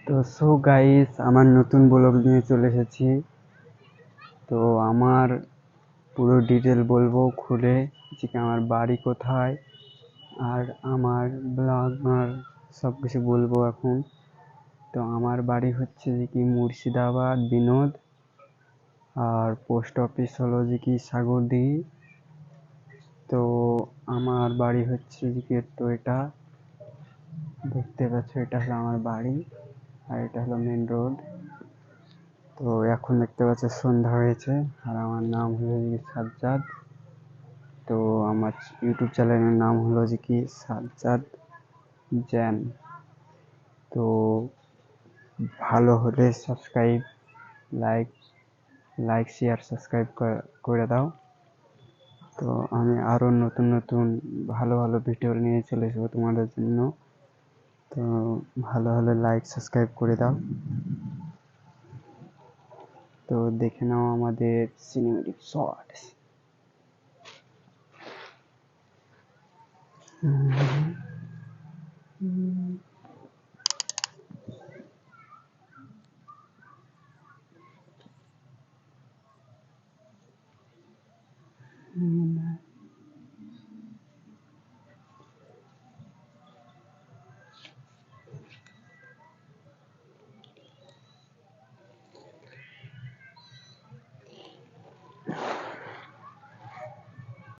তো গাইস, আমার নতুন ব্লগ নিয়ে চলে এসেছি। তো আমার পুরো ডিটেল বলবো খুলে, যে কি আমার বাড়ি কোথায় আর আমার ব্লগ আর সব কিছু বলবো এখন। তো আমার বাড়ি হচ্ছে যে কি মুর্শিদাবাদ বিনোদ, আর পোস্ট অফিস হলো যে কি সাগরদিঘি। তো আমার বাড়ি হচ্ছে যে কি এটা দেখতে পাচ্ছ, এটা হলো আমার বাড়ি, আর এটা হলো মেন রোড। তো এখন দেখতে পাচ্ছ সন্ধ্যা হয়েছে, আর আমার নাম হলো যে কি সাজ্জাদ। তো আমার ইউটিউব চ্যানেলের নাম হলো যে কি সাজ্জাদ জ্যান। তো ভালো হলে subscribe, like like share subscribe করে দাও। তো আমি আরও নতুন নতুন ভালো ভালো ভিডিও নিয়ে চলে আসবো তোমাদের জন্য। তো ভালো হলে লাইক সাবস্ক্রাইব করে দাও। তো দেখে নাও আমাদের সিনেমেটিক শর্টস।